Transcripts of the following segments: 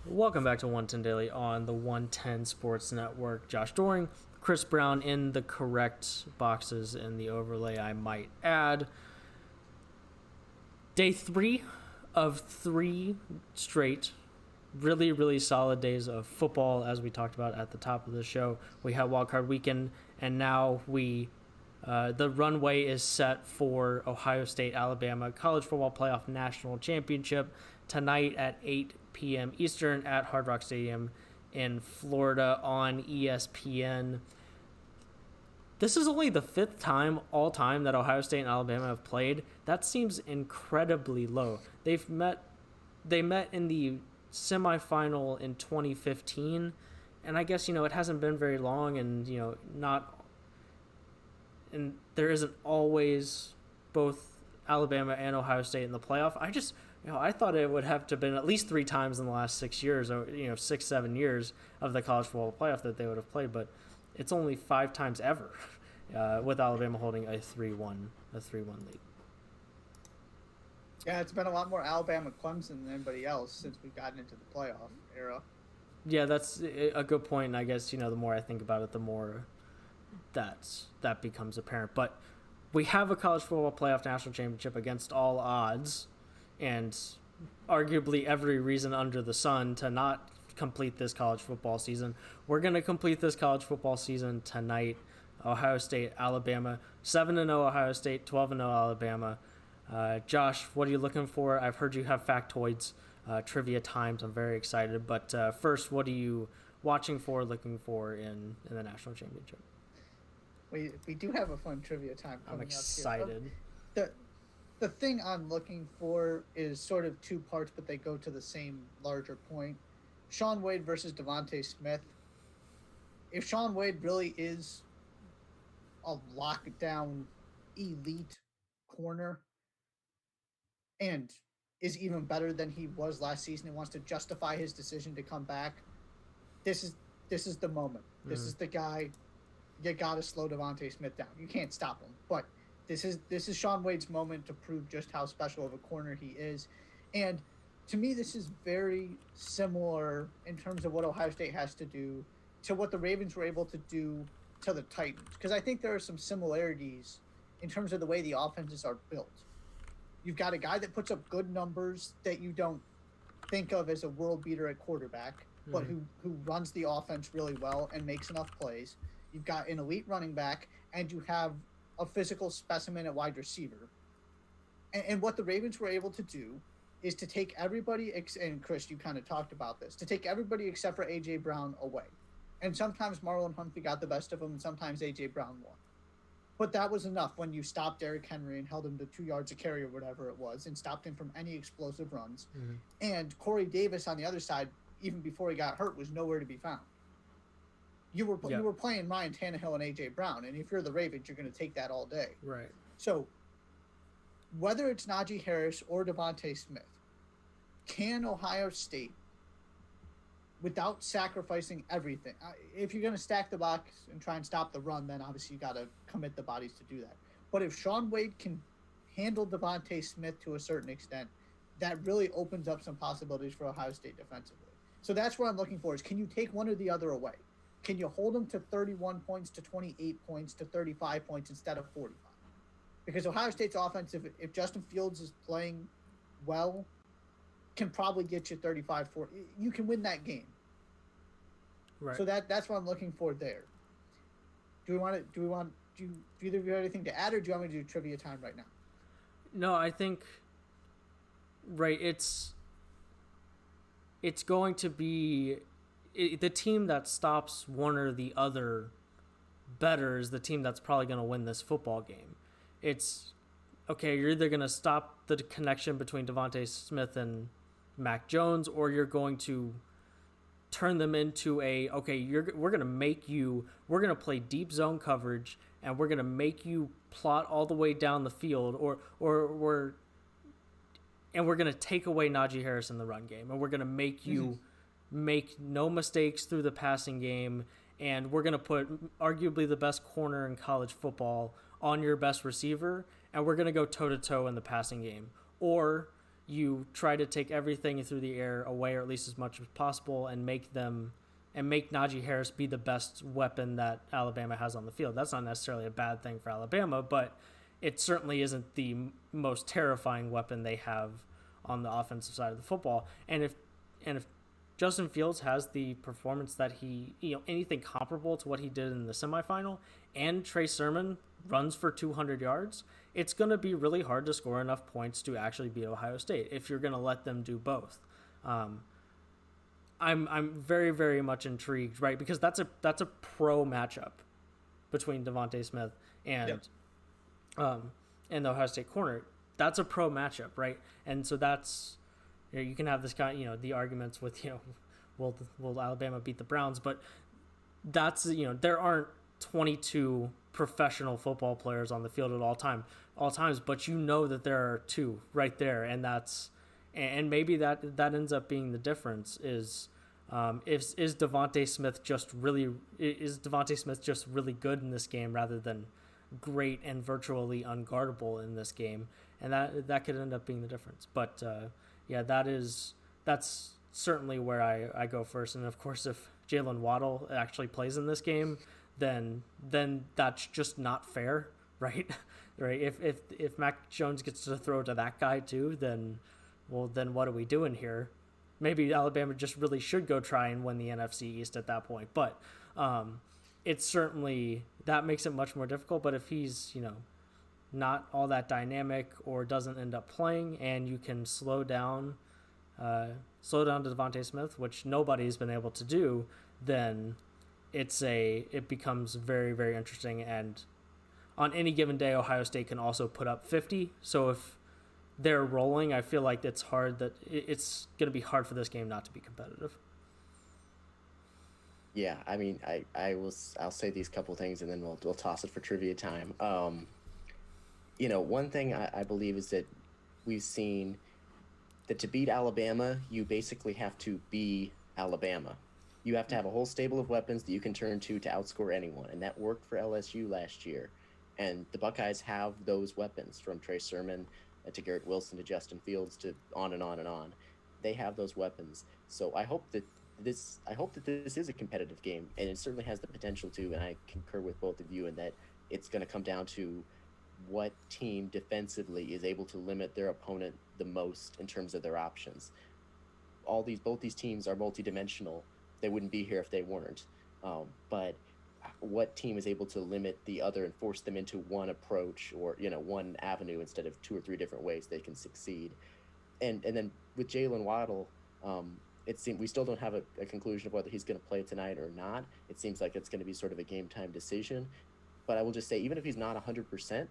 Welcome back to 110 Daily on the 110 Sports Network. Josh Doring, Chris Brown in the correct boxes in the overlay, I might add. Day 3 of 3 straight really, really solid days of football, as we talked about at the top of the show. We had wildcard weekend, and now the runway is set for Ohio State Alabama College Football Playoff National Championship tonight at 8 p.m. Eastern at Hard Rock Stadium in Florida on ESPN. This is only the 5th time all time that Ohio State and Alabama have played. That seems incredibly low. They met in the semifinal in 2015, and I guess it hasn't been very long, and there isn't always both Alabama and Ohio State in the playoff. I thought it would have to have been at least 3 times in the last 6 years, or 6-7 years of the college football playoff that they would have played, but it's only 5 times ever, with Alabama holding a 3-1 lead. Yeah, it's been a lot more Alabama Clemson than anybody else since we've gotten into the playoff era. Yeah, that's a good point. And I guess the more I think about it, the more that becomes apparent. But we have a college football playoff national championship against all odds, and arguably every reason under the sun to not complete this college football season. We're going to complete this college football season tonight. Ohio State, Alabama, 7-0 Ohio State, 12-0 Alabama. Josh, what are you looking for? I've heard you have factoids, trivia times. I'm very excited. But first, what are you watching for, looking for in the national championship? We do have a fun trivia time coming I'm excited. Up here. The thing I'm looking for is sort of 2 parts, but they go to the same larger point. Shaun Wade versus Devontae Smith. If Shaun Wade really is a lockdown elite corner and is even better than he was last season and wants to justify his decision to come back, this is the moment. This is the guy. You got to slow Devontae Smith down. You can't stop him, but this is Shaun Wade's moment to prove just how special of a corner he is. And to me, this is very similar in terms of what Ohio State has to do to what the Ravens were able to do to the Titans, because I think there are some similarities in terms of the way the offenses are built. You've got a guy that puts up good numbers that you don't think of as a world beater at quarterback, but who runs the offense really well and makes enough plays. You've got an elite running back, and you have a physical specimen at wide receiver. And what the Ravens were able to do is to take everybody, and Chris, you kind of talked about this, to take everybody except for A.J. Brown away. And sometimes Marlon Humphrey got the best of him, and sometimes A.J. Brown won. But that was enough when you stopped Derrick Henry and held him to 2 yards a carry or whatever it was, and stopped him from any explosive runs. Mm-hmm. And Corey Davis on the other side, even before he got hurt, was nowhere to be found. You were playing Ryan Tannehill and A.J. Brown, and if you're the Ravens, you're going to take that all day. Right. So whether it's Najee Harris or Devontae Smith, can Ohio State, without sacrificing everything, if you're going to stack the box and try and stop the run, then obviously you got to commit the bodies to do that. But if Shaun Wade can handle Devontae Smith to a certain extent, that really opens up some possibilities for Ohio State defensively. So that's what I'm looking for, is can you take one or the other away? Can you hold them to 31 points, to 28 points, to 35 points instead of 45? Because Ohio State's offense, if Justin Fields is playing well, can probably get you 35, 40. You can win that game. Right. So that's what I'm looking for there. Do either of you have anything to add, or do you want me to do trivia time right now? No, I think, right, it's going to be the team that stops one or the other better is the team that's probably going to win this football game. It's, okay, you're either going to stop the connection between Devontae Smith and Mac Jones, or you're going to turn them into we're going to play deep zone coverage, and we're going to make you plot all the way down the field, or we're going to take away Najee Harris in the run game, and we're going to make you make no mistakes through the passing game, and we're going to put arguably the best corner in college football on your best receiver, and we're going to go toe-to-toe in the passing game. Or you try to take everything through the air away, or at least as much as possible, and make Najee Harris be the best weapon that Alabama has on the field. That's not necessarily a bad thing for Alabama, but it certainly isn't the most terrifying weapon they have on the offensive side of the football. And if Justin Fields has the performance that anything comparable to what he did in the semifinal, and Trey Sermon runs for 200 yards, it's going to be really hard to score enough points to actually beat Ohio State if you're going to let them do both. I'm very, very much intrigued, right? Because that's a pro matchup between Devontae Smith and the Ohio State corner. That's a pro matchup, right? And so that's, you can have this kind, the arguments with, will Alabama beat the Browns? But that's, there aren't 22 professional football players on the field at all times, but that there are two right there, and maybe that ends up being the difference. Is Devontae Smith just really good in this game rather than great and virtually unguardable in this game, and that could end up being the difference. But that's certainly where I go first. And of course, if Jalen Waddle actually plays in this game, then that's just not fair, right? Right? If Mac Jones gets to throw to that guy too, then what are we doing here? Maybe Alabama just really should go try and win the NFC East at that point. But it's certainly, that makes it much more difficult. But if he's not all that dynamic or doesn't end up playing, and you can slow down to Devontae Smith, which nobody's been able to do, then it becomes very, very interesting. And on any given day, Ohio State can also put up 50. So if they're rolling, I feel like it's going to be hard for this game not to be competitive. Yeah, I mean, I'll say these couple things and then we'll toss it for trivia time. One thing I believe is that we've seen that to beat Alabama, you basically have to be Alabama. You have to have a whole stable of weapons that you can turn to outscore anyone, and that worked for LSU last year. And the Buckeyes have those weapons, from Trey Sermon to Garrett Wilson to Justin Fields to on and on and on. They have those weapons. So I hope that this is a competitive game, and it certainly has the potential to. And I concur with both of you in that it's going to come down to what team defensively is able to limit their opponent the most in terms of their options. Both these teams are multidimensional. They wouldn't be here if they weren't. But what team is able to limit the other and force them into one approach or one avenue instead of two or three different ways they can succeed. And then with Jalen Waddle, it seems we still don't have a conclusion of whether he's going to play tonight or not. It seems like it's going to be sort of a game time decision. But I will just say, even if he's not 100%,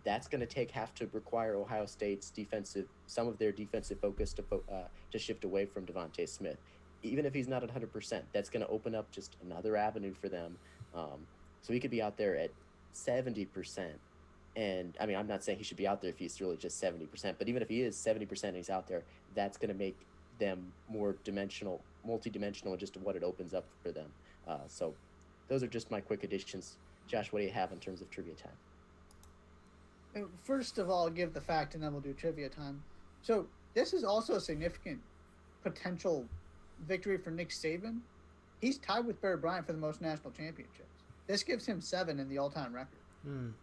that's going to have to require Ohio State's some of their defensive focus to shift away from Devontae Smith. Even if he's not 100%, that's going to open up just another avenue for them. So he could be out there at 70%. And I mean, I'm not saying he should be out there if he's really just 70%, but even if he is 70% and he's out there, that's going to make them more multi-dimensional, just what it opens up for them. So those are just my quick additions. Josh, what do you have in terms of trivia time? First of all, I'll give the fact, and then we'll do trivia time. So this is also a significant potential victory for Nick Saban. He's tied with Bear Bryant for the most national championships. This gives him 7 in the all-time record.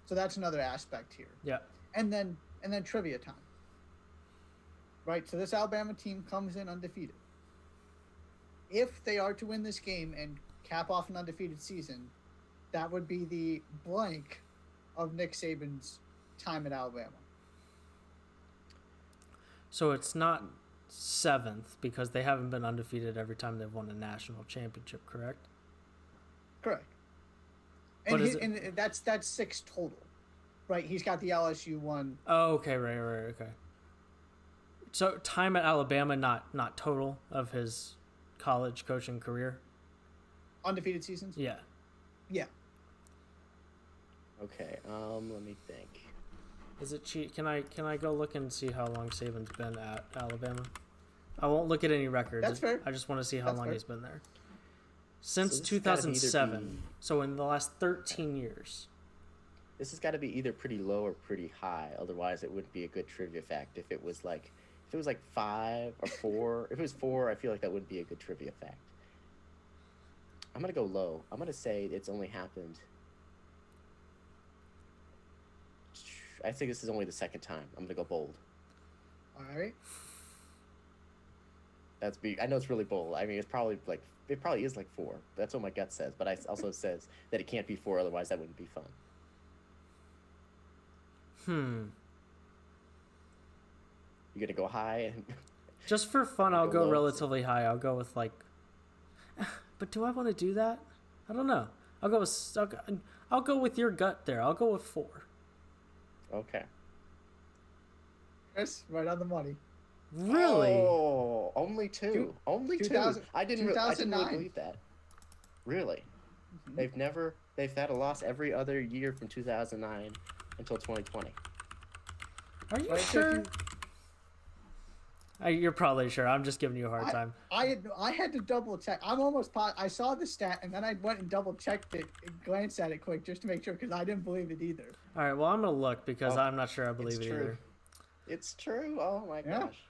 So that's another aspect here. Yeah. And then trivia time. Right? So this Alabama team comes in undefeated. If they are to win this game and cap off an undefeated season, that would be the blank of Nick Saban's time at Alabama. So it's not 7th because they haven't been undefeated every time they've won a national championship, correct? Correct. And that's 6 total, right? He's got the LSU one. Oh, okay, right, okay. So time at Alabama, not total of his college coaching career. Undefeated seasons. Yeah. Okay. Let me think. Is it cheat? Can I go look and see how long Saban's been at Alabama? I won't look at any records. That's fair. I just want to see how long he's been there. Since 2007. So in the last 13 years. This has got to be either pretty low or pretty high. Otherwise, it wouldn't be a good trivia fact if it was If it was like 5 or 4, if it was 4, I feel like that wouldn't be a good trivia fact. I'm gonna go low. I'm gonna say it's only happened. I think this is only the second time. I'm gonna go bold. All right. That's big. I know it's really bold. I mean, it probably is like 4. That's what my gut says. But I also says that it can't be 4, otherwise that wouldn't be fun. You gonna go high and Just for fun, I'll Go go low. relatively high. I'll go with like. But do I want to do that? I don't know. I'll go with your gut there. I'll go with 4. okay. Chris, right on the money. Really? Oh, only 2. Only 2. 2000 I didn't really 2009. believe that. Really? Mhm. They've had a loss every other year from 2009 until 2020. Are you Right, so if sure? you- You're probably sure. I'm just giving you a hard I, time. I had to double check. I'm almost I saw the stat and then I went and double checked it and glanced at it quick just to make sure because I didn't believe it either. All right. Well, I'm gonna look because Oh, I'm not sure I believe it's it true. either. It's true. Oh my Yeah. gosh.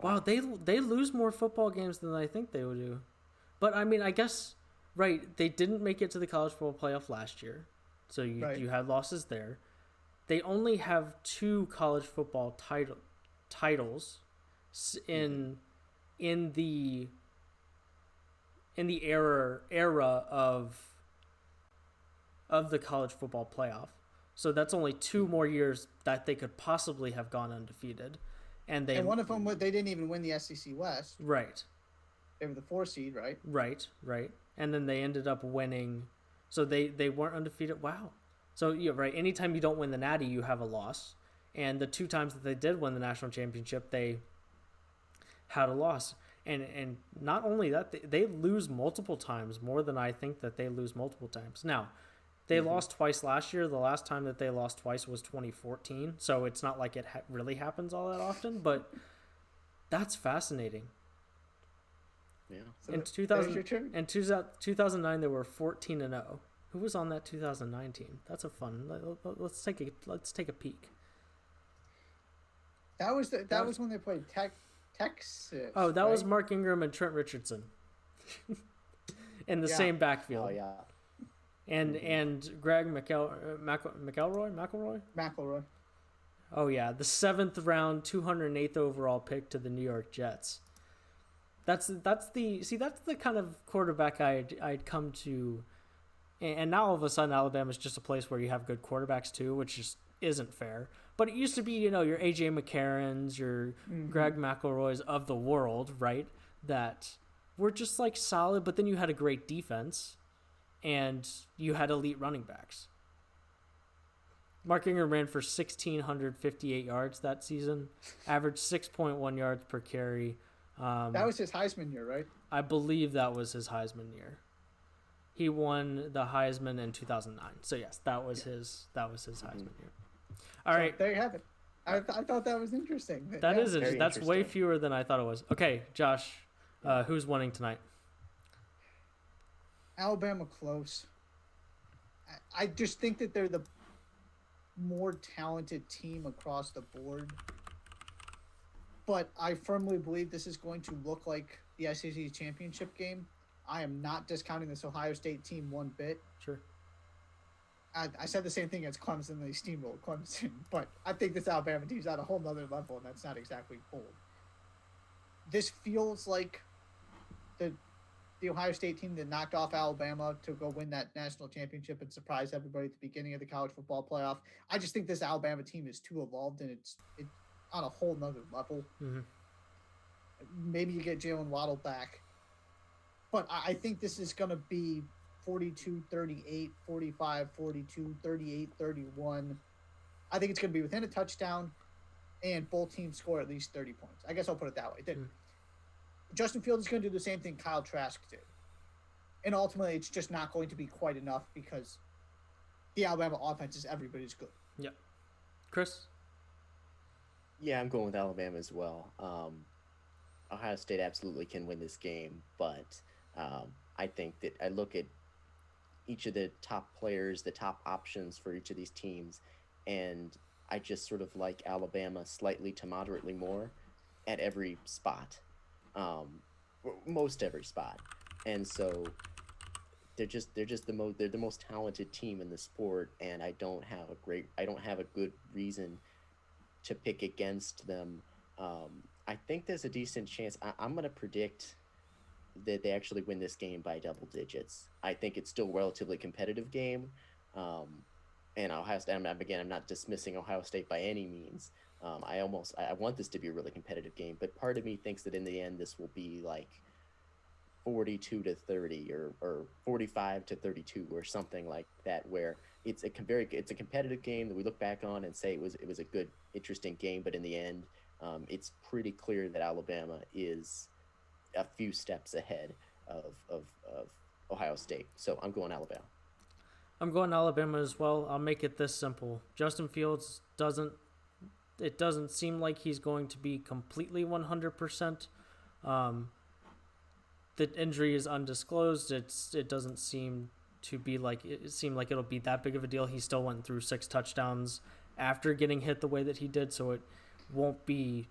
Wow, they lose more football games than I think they would do. But I mean, I guess right. They didn't make it to the college football playoff last year, so Right. you had losses there. They only have 2 college football titles in the era of the college football playoff. So that's only 2 more years that they could possibly have gone undefeated, and And one of them, they didn't even win the SEC West. right. They were the 4 seed, right? Right, right. And then they ended up winning. So they weren't undefeated. Wow. So yeah, right. Anytime you don't win the Natty, you have a loss. And the 2 times that they did win the national championship, they had a loss. And not only that, they lose multiple times, more than I think that they lose multiple times. Now, they lost twice last year. The last time that they lost twice was 2014. So it's not like it really happens all that often, but that's fascinating. Yeah. So In there's 2000 your turn. and 2009 they were 14-0. Who was on that 2009 team? That's a fun. Let's take a peek. That was when they played Texas. Oh, that was right? Mark Ingram and Trent Richardson in the Yeah. same backfield. Oh yeah. And Greg McElroy. McElroy. Oh yeah, the 7th round, 208th overall pick to the New York Jets. That's the kind of quarterback I'd come to, and now all of a sudden Alabama's just a place where you have good quarterbacks too, which just isn't fair. But it used to be, your AJ McCarrons, your Greg McElroys of the world, right? That were just like solid, but then you had a great defense, and you had elite running backs. Mark Ingram ran for 1,658 yards that season, averaged 6.1 yards per carry. That was his Heisman year, right? I believe that was his Heisman year. He won the Heisman in 2009. So yes, that was his Heisman year. All right, There you have it. I thought that was interesting. that Yeah. is interesting. That's way interesting. fewer than I thought it was. Okay, Josh, who's winning tonight? Alabama close. I just think that they're the more talented team across the board. But I firmly believe this is going to look like the SEC championship game. I am not discounting this Ohio State team one bit. Sure. I said the same thing as Clemson. They steamrolled Clemson. But I think this Alabama team's at a whole nother level, and that's not exactly bold. This feels like the Ohio State team that knocked off Alabama to go win that national championship and surprise everybody at the beginning of the college football playoff. I just think this Alabama team is too evolved, and it's on a whole nother level. Mm-hmm. Maybe you get Jalen Waddle back. But I think this is going to be 42-38, 45-42, 38-31. I think it's going to be within a touchdown, and both teams score at least 30 points. I guess I'll put it that way. Justin Fields is going to do the same thing Kyle Trask did. And ultimately, it's just not going to be quite enough because the Alabama offense is everybody's good. Yep. Chris? Yeah, I'm going with Alabama as well. Ohio State absolutely can win this game, but I think that I look at each of the top players, the top options for each of these teams, and I just sort of like Alabama slightly to moderately more at every spot, um, most every spot, and so they're the most talented team in the sport, and I don't have a good reason to pick against them. I think there's a decent chance. I'm going to predict that they actually win this game by double digits. I think it's still a relatively competitive game. Um, and Ohio State, I'm not dismissing Ohio State by any means. I want this to be a really competitive game, but part of me thinks that in the end, this will be like 42 to 30 or 45 to 32 or something like that, where it's a competitive game that we look back on and say it was a good, interesting game, but in the end, it's pretty clear that Alabama is a few steps ahead of Ohio State. So I'm going Alabama. I'm going Alabama as well. I'll make it this simple. Justin Fields doesn't. It doesn't seem like he's going to be completely 100%. The injury is undisclosed. It doesn't seem to be like it seemed like it'll be that big of a deal. He still went through 6 touchdowns after getting hit the way that he did, so it won't be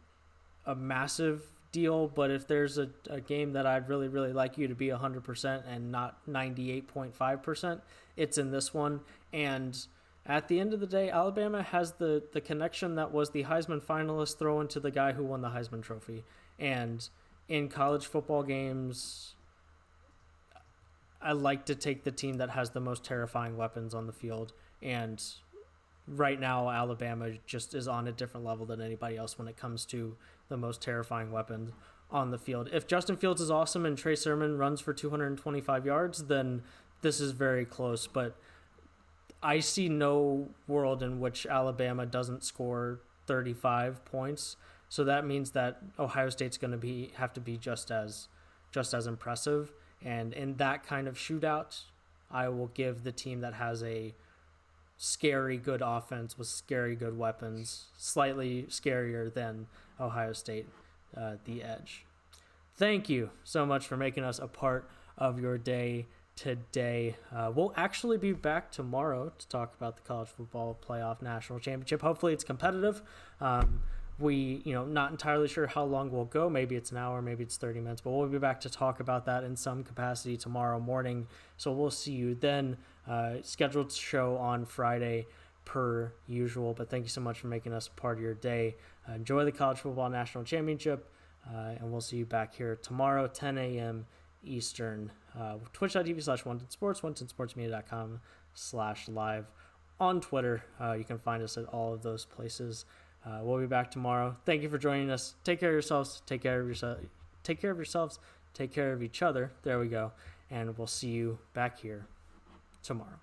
a massive deal. But if there's a game that I'd really, really like you to be 100% and not 98.5%, it's in this one. And at the end of the day, Alabama has the connection that was the Heisman finalist thrown to the guy who won the Heisman Trophy. And in college football games, I like to take the team that has the most terrifying weapons on the field. And right now, Alabama just is on a different level than anybody else when it comes to the most terrifying weapons on the field. If Justin Fields is awesome and Trey Sermon runs for 225 yards, then this is very close. But I see no world in which Alabama doesn't score 35 points. So that means that Ohio State's going to have to be just as impressive. And in that kind of shootout, I will give the team that has a scary good offense with scary good weapons, slightly scarier than Ohio State, the edge. Thank you so much for making us a part of your day today. We'll actually be back tomorrow to talk about the college football playoff national championship. Hopefully it's competitive. We, not entirely sure how long we'll go. Maybe it's an hour, maybe it's 30 minutes, but we'll be back to talk about that in some capacity tomorrow morning. So we'll see you then. Scheduled show on Friday per usual, but thank you so much for making us part of your day. Enjoy the college football national championship, and we'll see you back here tomorrow, 10 a.m. Eastern, twitch.tv/wantedsports, wantedsportsmedia.com/live. On Twitter, you can find us at all of those places. We'll be back tomorrow. Thank you for joining us. Take care of yourselves. Take care of yourselves. Take care of each other. There we go. And we'll see you back here tomorrow.